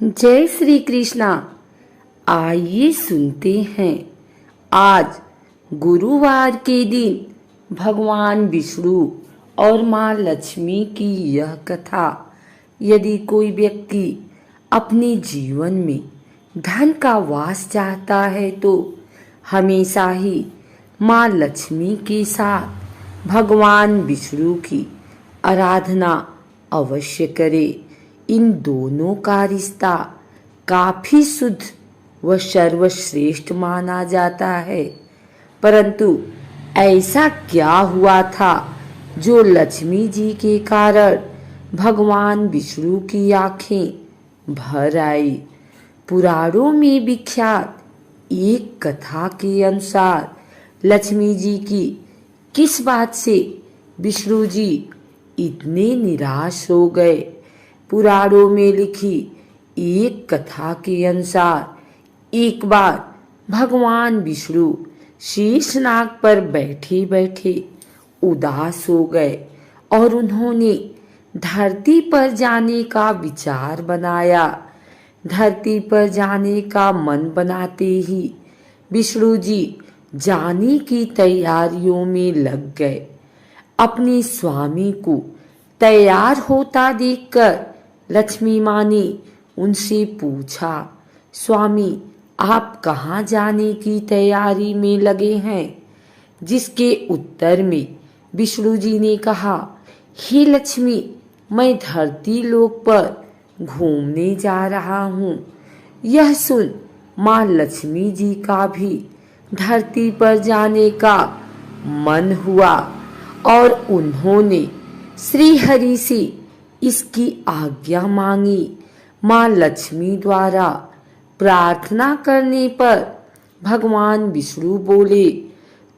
जय श्री कृष्णा। आइए सुनते हैं आज गुरुवार के दिन भगवान विष्णु और माँ लक्ष्मी की यह कथा। यदि कोई व्यक्ति अपने जीवन में धन का वास चाहता है तो हमेशा ही माँ लक्ष्मी के साथ भगवान विष्णु की आराधना अवश्य करे। इन दोनों का रिश्ता काफी शुद्ध व सर्वश्रेष्ठ माना जाता है। परंतु ऐसा क्या हुआ था जो लक्ष्मी जी के कारण भगवान विष्णु की आंखें भर आई। पुराणों में विख्यात एक कथा के अनुसार लक्ष्मी जी की किस बात से विष्णु जी इतने निराश हो गए। पुराणों में लिखी एक कथा के अनुसार एक बार भगवान विष्णु शीर्षनाग पर बैठे बैठे उदास हो गए और उन्होंने धरती पर जाने का विचार बनाया। धरती पर जाने का मन बनाते ही विष्णु जी जाने की तैयारियों में लग गए। अपने स्वामी को तैयार होता देखकर लक्ष्मी माँ ने उनसे पूछा, स्वामी आप कहाँ जाने की तैयारी में लगे हैं। जिसके उत्तर में विष्णु जी ने कहा, हे लक्ष्मी मैं धरती लोक पर घूमने जा रहा हूँ। यह सुन माँ लक्ष्मी जी का भी धरती पर जाने का मन हुआ और उन्होंने श्री हरि से इसकी आज्ञा मांगी। माँ लक्ष्मी द्वारा प्रार्थना करने पर भगवान विष्णु बोले,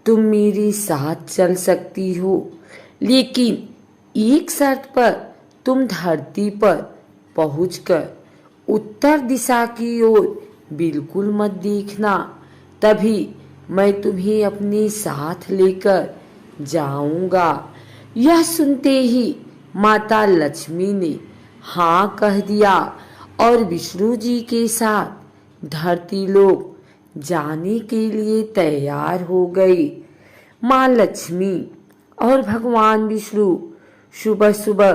तुम मेरे साथ चल सकती हो, लेकिन एक शर्त पर तुम धरती पर पहुंचकर उत्तर दिशा की ओर बिल्कुल मत देखना, तभी मैं तुम्हें अपने साथ लेकर जाऊंगा। यह सुनते ही माता लक्ष्मी ने हाँ कह दिया और विष्णु जी के साथ धरती लोक जाने के लिए तैयार हो गई। माँ लक्ष्मी और भगवान विष्णु सुबह सुबह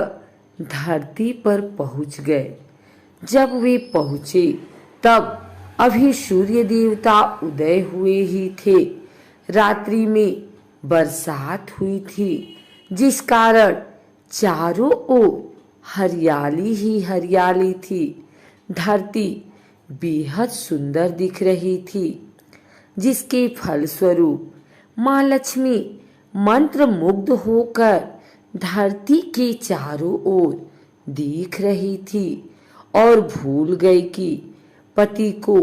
धरती पर पहुंच गए। जब वे पहुंचे तब अभी सूर्य देवता उदय हुए ही थे। रात्रि में बरसात हुई थी, जिस कारण चारों ओर हरियाली ही हरियाली थी। धरती बेहद सुंदर दिख रही थी, जिसके फलस्वरूप माँ लक्ष्मी मंत्र मुग्ध होकर धरती के चारों ओर देख रही थी और भूल गई कि पति को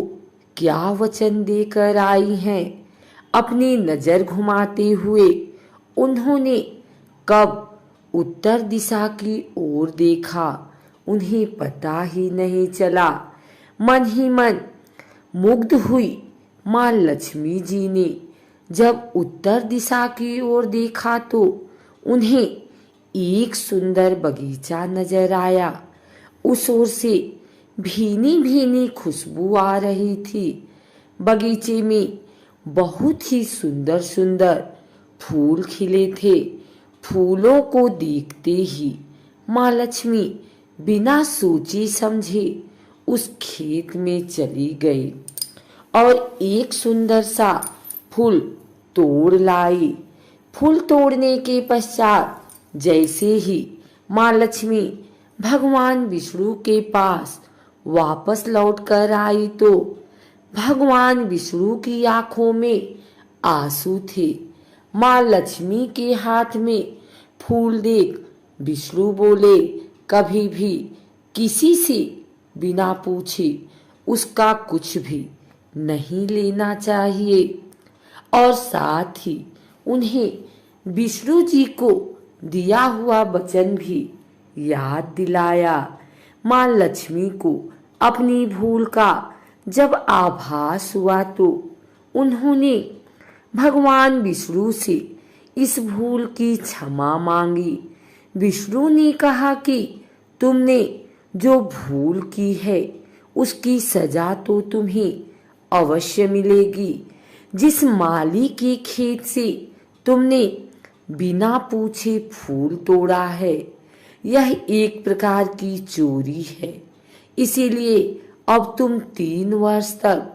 क्या वचन देकर आई हैं। अपनी नजर घुमाते हुए उन्होंने कब उत्तर दिशा की ओर देखा, उन्हें पता ही नहीं चला। मन ही मन मुग्ध हुई माँ लक्ष्मी जी ने जब उत्तर दिशा की ओर देखा तो उन्हें एक सुंदर बगीचा नजर आया। उस ओर से भीनी भीनी खुशबू आ रही थी। बगीचे में बहुत ही सुंदर सुंदर फूल खिले थे। फूलों को देखते ही माँ लक्ष्मी बिना सोचे समझे उस खेत में चली गई और एक सुंदर सा फूल तोड़ लाई। फूल तोड़ने के पश्चात जैसे ही माँ लक्ष्मी भगवान विष्णु के पास वापस लौट कर आई तो भगवान विष्णु की आंखों में आंसू थे। माँ लक्ष्मी के हाथ में फूल देख विष्णु बोले, कभी भी किसी से बिना पूछे उसका कुछ भी नहीं लेना चाहिए। और साथ ही उन्हें विष्णु जी को दिया हुआ वचन भी याद दिलाया। माँ लक्ष्मी को अपनी भूल का जब आभास हुआ तो उन्होंने भगवान विष्णु से इस भूल की क्षमा मांगी। विष्णु ने कहा कि तुमने जो भूल की है उसकी सजा तो तुम्हें अवश्य मिलेगी। जिस माली के खेत से तुमने बिना पूछे फूल तोड़ा है, यह एक प्रकार की चोरी है। इसीलिए अब तुम 3 वर्ष तक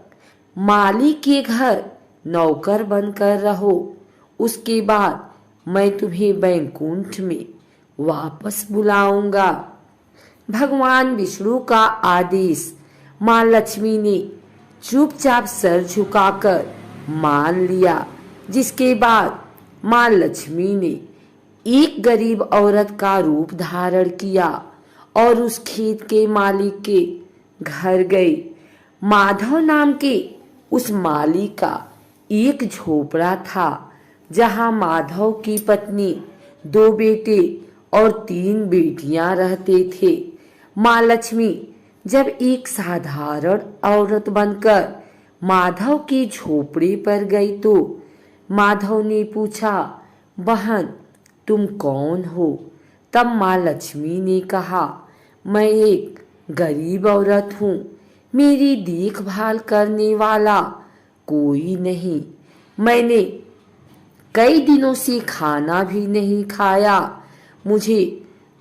माली के घर नौकर बनकर रहो। उसके बाद मैं तुम्हें वैकुंठ में वापस बुलाऊंगा। भगवान विष्णु का आदेश माँ लक्ष्मी ने चुपचाप सर झुकाकर मान लिया। जिसके बाद माँ लक्ष्मी ने एक गरीब औरत का रूप धारण किया और उस खेत के मालिक के घर गई। माधव नाम के उस माली का एक झोपड़ा था, जहां माधव की पत्नी, 2 बेटे और 3 बेटियां रहते थे। माँ लक्ष्मी जब एक साधारण औरत बनकर माधव के झोपड़े पर गई तो माधव ने पूछा, बहन तुम कौन हो? तब माँ लक्ष्मी ने कहा, मैं एक गरीब औरत हूँ, मेरी देखभाल करने वाला कोई नहीं। मैंने कई दिनों से खाना भी नहीं खाया, मुझे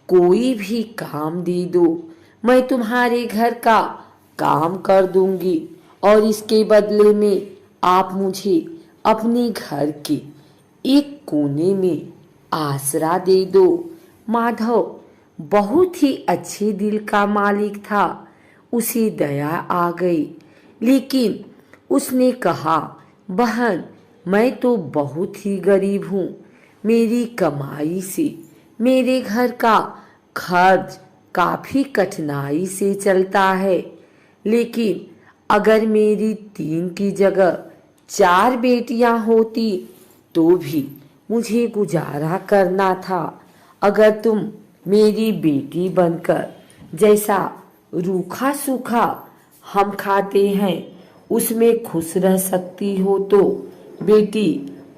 कोई भी काम दे दो, मैं तुम्हारे घर का काम कर दूंगी और इसके बदले में आप मुझे अपने घर के एक कोने में आसरा दे दो। माधव बहुत ही अच्छे दिल का मालिक था। उसे दया आ गई, लेकिन उसने कहा, बहन मैं तो बहुत ही गरीब हूँ, मेरी कमाई से मेरे घर का खर्च काफी कठिनाई से चलता है। लेकिन अगर मेरी 3 की जगह 4 बेटियां होती तो भी मुझे गुजारा करना था। अगर तुम मेरी बेटी बनकर जैसा रूखा सूखा हम खाते हैं उसमें खुश रह सकती हो तो बेटी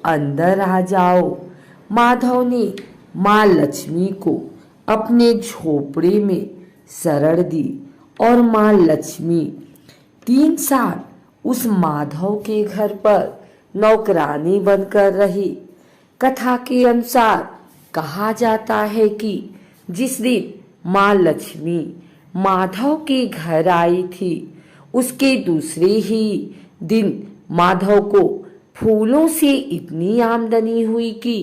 अंदर आ जाओ। माधव ने माँ लक्ष्मी को अपने झोपड़े में शरण दी और माँ लक्ष्मी 3 साल उस माधव के घर पर नौकरानी बनकर रही। कथा के अनुसार कहा जाता है कि जिस दिन माँ लक्ष्मी माधव के घर आई थी, उसके दूसरे ही दिन माधव को फूलों से इतनी आमदनी हुई कि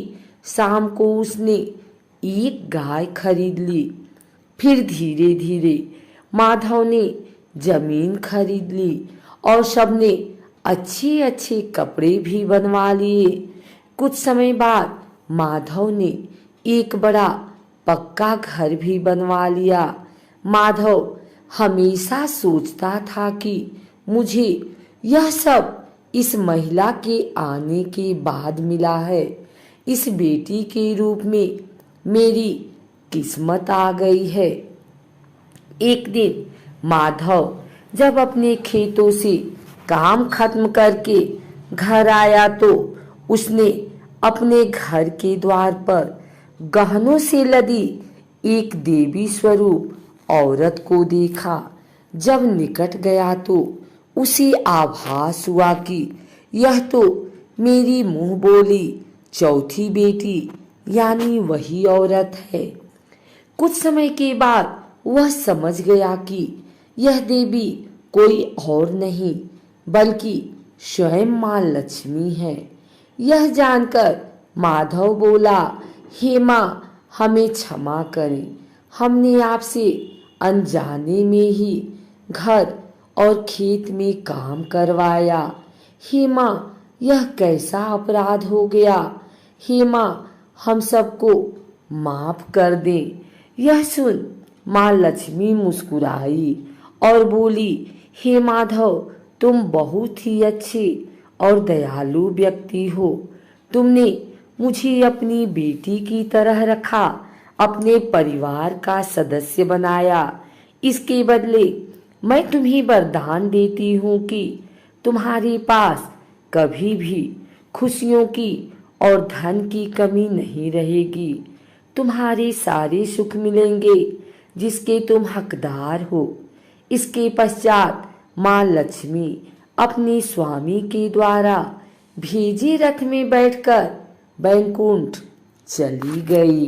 शाम को उसने एक गाय खरीद ली। फिर धीरे धीरे माधव ने जमीन खरीद ली और सबने अच्छे अच्छे कपड़े भी बनवा लिए। कुछ समय बाद माधव ने एक बड़ा पक्का घर भी बनवा लिया। माधव हमेशा सोचता था कि मुझे यह सब इस महिला के आने के बाद मिला है। इस बेटी के रूप में मेरी किस्मत आ गई है। एक दिन माधव जब अपने खेतों से काम खत्म करके घर आया तो उसने अपने घर के द्वार पर गहनों से लदी एक देवी स्वरूप औरत को देखा। जब निकट गया तो उसे आभास हुआ कि यह तो मेरी मुंह बोली चौथी बेटी यानी वही औरत है। कुछ समय के बाद वह समझ गया कि यह देवी कोई और नहीं बल्कि स्वयं माँ लक्ष्मी है। यह जानकर माधव बोला, हे माँ हमें क्षमा करें, हमने आपसे अनजाने में ही घर और खेत में काम करवाया। हे माँ यह कैसा अपराध हो गया, हे माँ हम सबको माफ कर दे। यह सुन माँ लक्ष्मी मुस्कुराई और बोली, हे माधव तुम बहुत ही अच्छे और दयालु व्यक्ति हो। तुमने मुझे अपनी बेटी की तरह रखा, अपने परिवार का सदस्य बनाया। इसके बदले मैं तुम्हें वरदान देती हूँ कि तुम्हारे पास कभी भी खुशियों की और धन की कमी नहीं रहेगी। तुम्हारे सारे सुख मिलेंगे जिसके तुम हकदार हो। इसके पश्चात माँ लक्ष्मी अपने स्वामी के द्वारा भेजे रथ में बैठकर बैकुंठ चली गई।